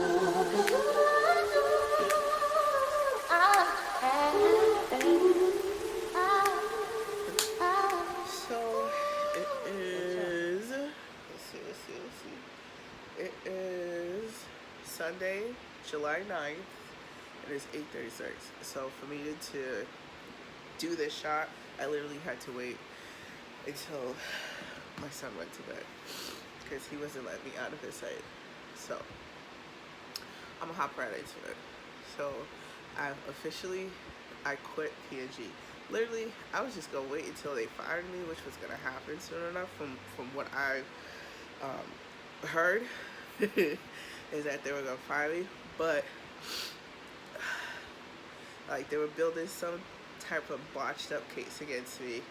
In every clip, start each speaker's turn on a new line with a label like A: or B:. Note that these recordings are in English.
A: So it is. It is Sunday, July 9th. It is 8:36. So for me to do this shot, I literally had to wait until my son went to bed because he wasn't letting me out of his sight. So I'm gonna hop right into it. So I quit P&G. Literally, I was just gonna wait until they fired me, which was gonna happen soon enough. From what I heard, is that they were gonna fire me, but like they were building some type of botched up case against me.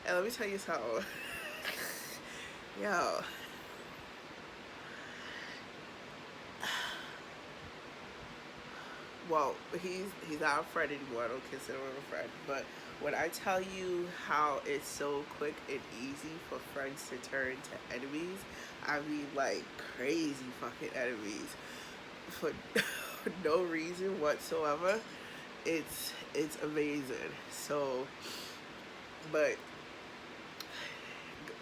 A: And let me tell you something, yo. Well, he's not a friend anymore. I don't consider him a friend. But when I tell you how it's so quick and easy for friends to turn to enemies, I mean like crazy fucking enemies for no reason whatsoever. It's amazing. So, but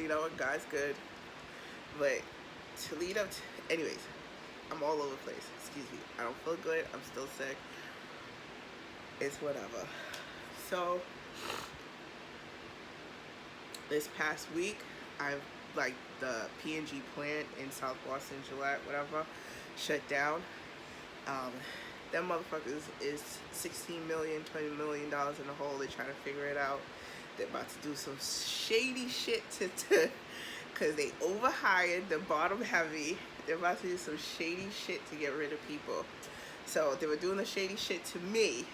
A: you know what, God's good. But to lead up to, anyways, I'm all over the place. Excuse me. I don't feel good. I'm still sick. It's whatever. So, this past week, I've, like, the P&G plant in South Boston, Gillette, whatever, shut down. Them motherfuckers is $16 million, $20 million in the hole. They're trying to figure it out. They're about to do some shady shit because they overhired the bottom heavy. They're about to do some shady shit to get rid of people. So they were doing the shady shit to me,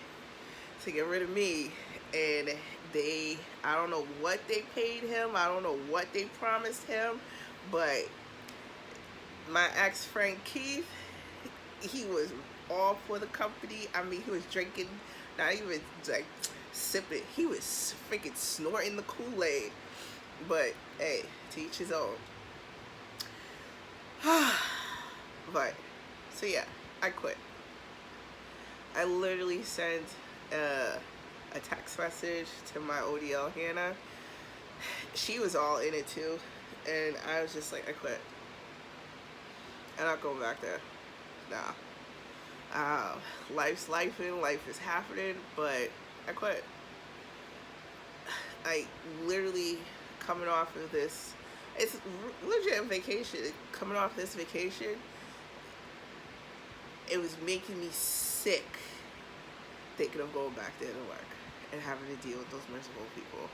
A: to get rid of me, and I don't know what they paid him, I don't know what they promised him, but my ex-friend Keith, he was all for the company. I mean, he was drinking, not even like sipping, he was freaking snorting the Kool-Aid. But hey, to each his own. But so yeah, I quit. I literally sent a text message to my ODL Hannah. She was all in it too, and I was just like, I quit. I'm not going back there. Nah. Life's lifing, life is happening, but I quit. I literally coming off of this, it's legit vacation. Coming off this vacation, it was making me sick thinking of going back there to work and having to deal with those miserable people.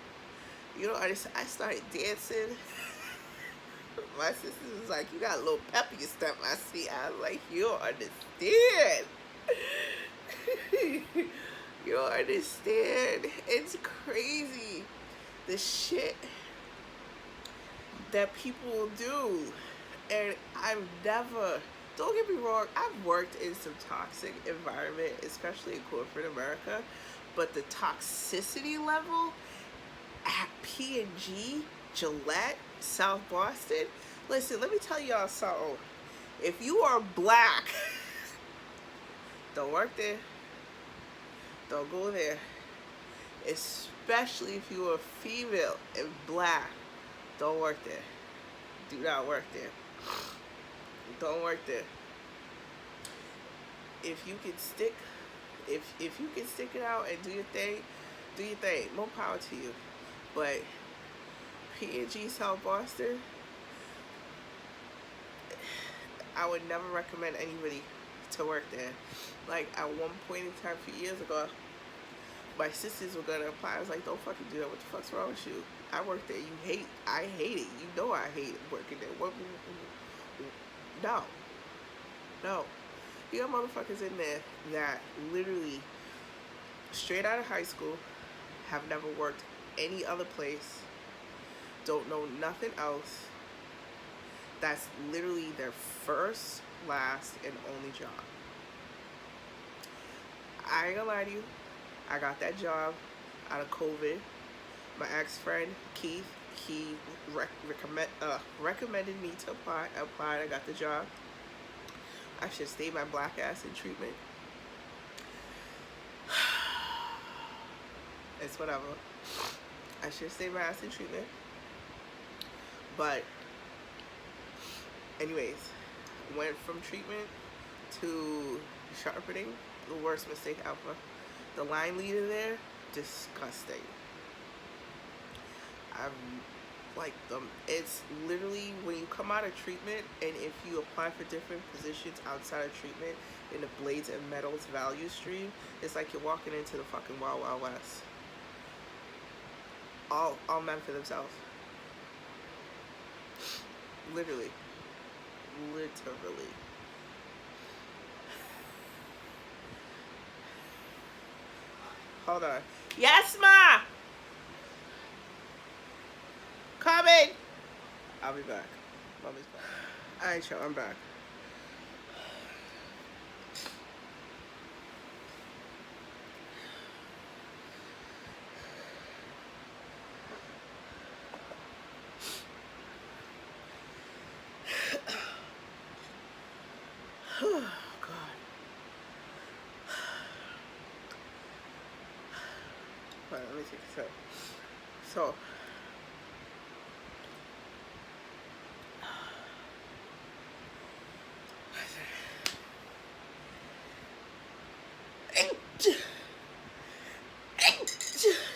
A: You know, I started dancing. My sister was like, you got a little pep in your step, I see. I was like, you don't understand. You don't understand. It's crazy the shit that people will do. And don't get me wrong, I've worked in some toxic environment, especially in corporate America, but the toxicity level at P&G, Gillette, South Boston, listen, let me tell y'all something. If you are black, don't work there. Don't go there. Especially if you are female and black, don't work there. Do not work there. Don't work there. If you can stick it out and do your thing, do your thing. More power to you. But P&G South Boston, I would never recommend anybody to work there. Like at one point in time, a few years ago, my sisters were gonna apply. I was like, don't fucking do that. What the fuck's wrong with you? I work there. I hate it. You know I hate working there. No. You got motherfuckers in there that literally straight out of high school, have never worked any other place, don't know nothing else. That's literally their first, last, and only job. I ain't gonna lie to you. I got that job out of COVID. My ex-friend Keith, he recommended me to apply. I applied. I got the job. I should stay my black ass in treatment. It's whatever. I should stay my ass in treatment. But anyways, went from treatment to sharpening. The worst mistake ever. The line leader there, disgusting. I'm like them. It's literally when you come out of treatment, and if you apply for different positions outside of treatment in the blades and metals value stream, it's like you're walking into the fucking Wild Wild West. All men for themselves. Literally. Hold on. Yes, ma. Coming. I'll be back. Mommy's back. Alright, y'all, I'm back. Oh, God. Hold on, let me take a sip. So,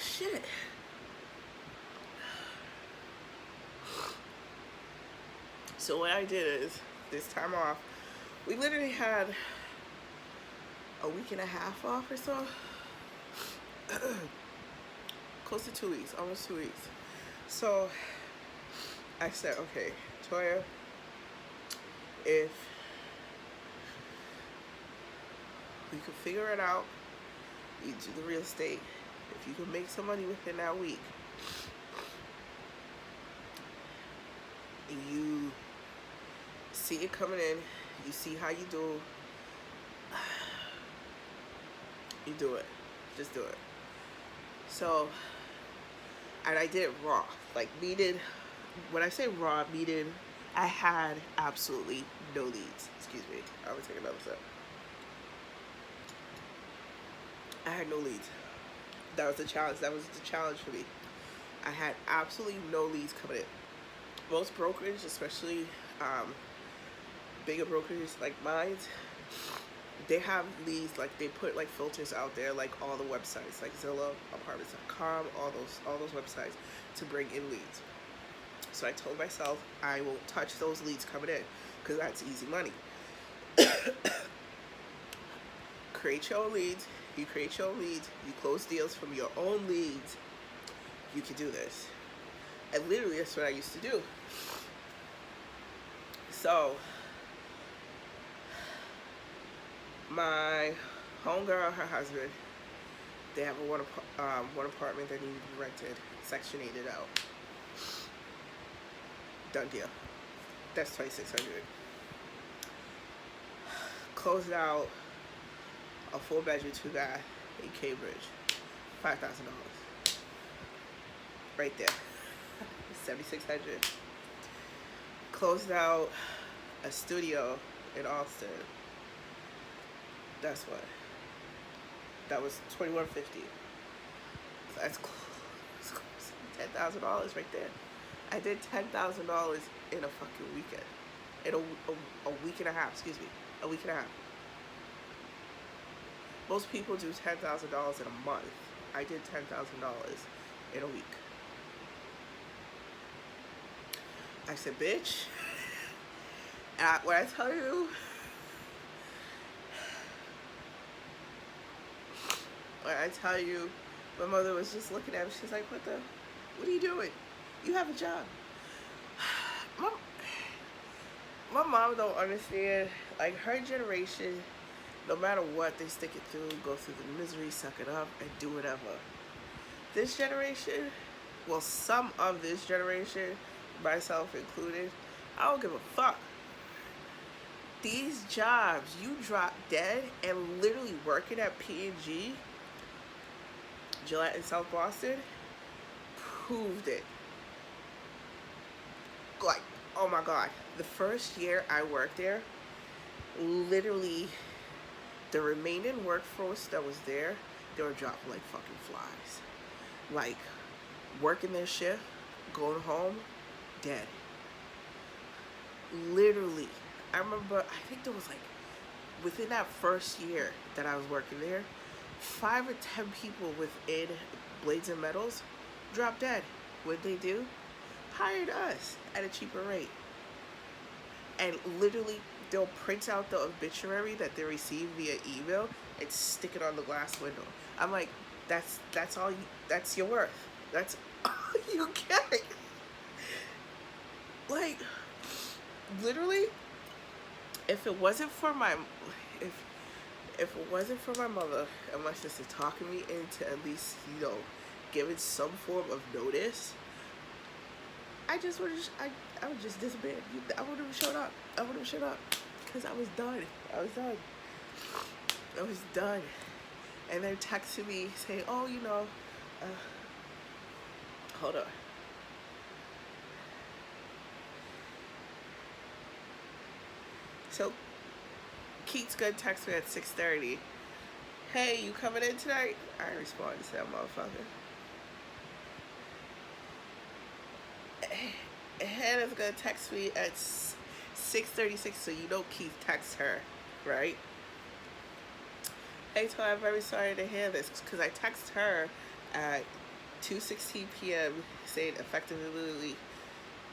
A: shit. So what I did is, this time off, we literally had a week and a half off or so. Close to 2 weeks, almost 2 weeks. So I said, okay, Toya, if we could figure it out, you do the real estate. If you can make some money within that week, you see it coming in, you see how you do, you do it. Just do it. So, and I did it raw. Like, meaning, when I say raw, meaning I had absolutely no leads. Excuse me. I'm gonna take another sip. I had no leads. That was the challenge. That was the challenge for me. I had absolutely no leads coming in. Most brokers, especially bigger brokers like mine, they have leads, like they put like filters out there, like all the websites, like Zillow, Apartments.com, all those websites to bring in leads. So I told myself I won't touch those leads coming in because that's easy money. Create your own leads. You create your own leads. You close deals from your own leads. You can do this. And literally, that's what I used to do. So, my homegirl, her husband, they have one apartment that needed to be rented, Section 8'd out. Done deal. That's $2,600. Closed out a 4-bedroom, 2-bath in Cambridge, $5,000. Right there. $7,600. Closed out a studio in Austin. That's what. That was $2,150. So that's close. $10,000 right there. I did $10,000 in a fucking weekend. In a week and a half. Excuse me. A week and a half. Most people do $10,000 in a month. I did $10,000 in a week. I said, bitch. And when I tell you, my mother was just looking at me. She's like, what are you doing? You have a job. My mom don't understand. Like, her generation, no matter what, they stick it through, go through the misery, suck it up, and do whatever. This generation, well, some of this generation, myself included, I don't give a fuck. These jobs, you drop dead and literally working at P&G, Gillette in South Boston, proved it. Like, oh my God. The first year I worked there, literally, the remaining workforce that was there, they were dropping like fucking flies. Like, working their shift, going home, dead. Literally. I remember, I think there was like, within that first year that I was working there, 5 or 10 people within Blades and Metals dropped dead. What'd they do? Hired us at a cheaper rate. And literally, they'll print out the obituary that they received via email and stick it on the glass window. I'm like, that's all you, that's your worth. That's all you get. Like, literally, if it wasn't for my if if it wasn't for my mother and my sister talking me into at least, giving some form of notice, I just would have, I would just disband. I would have showed up. I would have showed up. Because I was done. I was done. I was done. And they're texting me saying, oh, hold on. So, Keith's gonna text me at 6:30. Hey, you coming in tonight? I responded to that motherfucker. Hannah's gonna text me at 6:36, so Keith texts her, right? Hey, Toy, I'm very sorry to hear this, because I text her at 2:16 p.m. saying effectively,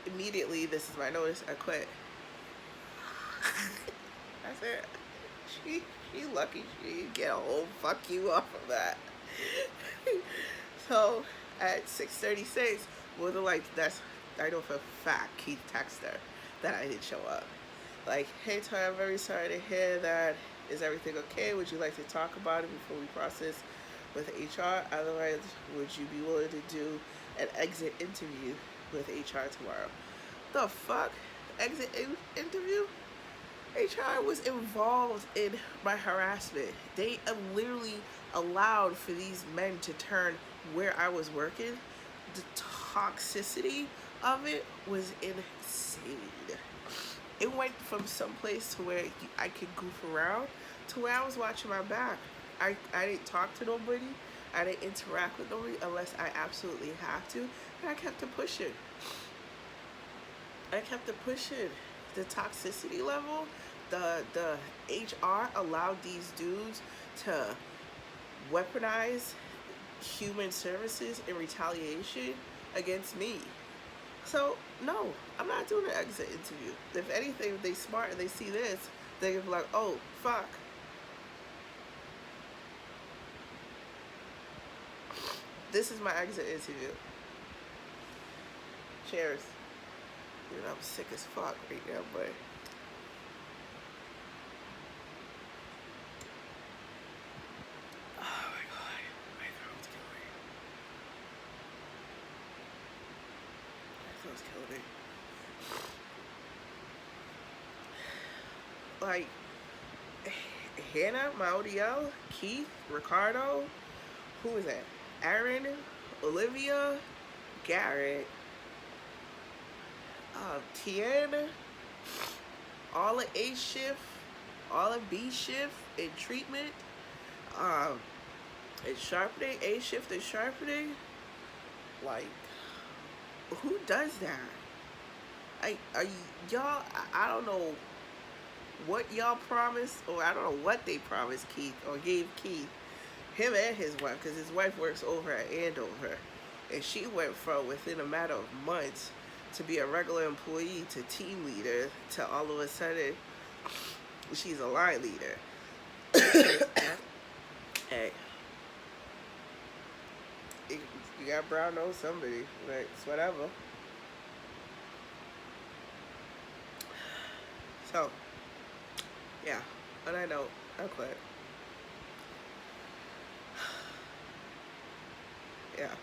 A: immediately, this is my notice, I quit. I said, she lucky she didn't get a whole fuck you off of that. So, at 6:36, I know for a fact Keith texted her that I didn't show up. Like, hey, Toy, I'm very sorry to hear that. Is everything okay? Would you like to talk about it before we process with HR? Otherwise, would you be willing to do an exit interview with HR tomorrow? The fuck? Exit interview? HR was involved in my harassment. They literally allowed for these men to turn where I was working. The toxicity of it was insane. It went from some place to where I could goof around to where I was watching my back. I didn't talk to nobody. I didn't interact with nobody unless I absolutely have to. And I kept it pushing. The toxicity level, the HR allowed these dudes to weaponize human services in retaliation against me. So, no, I'm not doing an exit interview. If anything, if they smart and they see this, they're gonna be like, oh, fuck. This is my exit interview. Cheers. I'm sick as fuck right now, but oh my god, my throat's killing me. Like, Hannah, my ODL, Keith, Ricardo, who is that? Aaron, Olivia, Garrett, Tien, all of A shift, all of B shift in treatment, and sharpening, A shift and sharpening. Like, who does that? Y'all, I don't know what y'all promised, or I don't know what they promised Keith or gave Keith, him and his wife, because his wife works over at Andover, and she went from within a matter of months to be a regular employee to team leader to all of a sudden she's a line leader. Hey, you got brown nose somebody, but it's whatever. So, yeah, on that note, I quit. Yeah.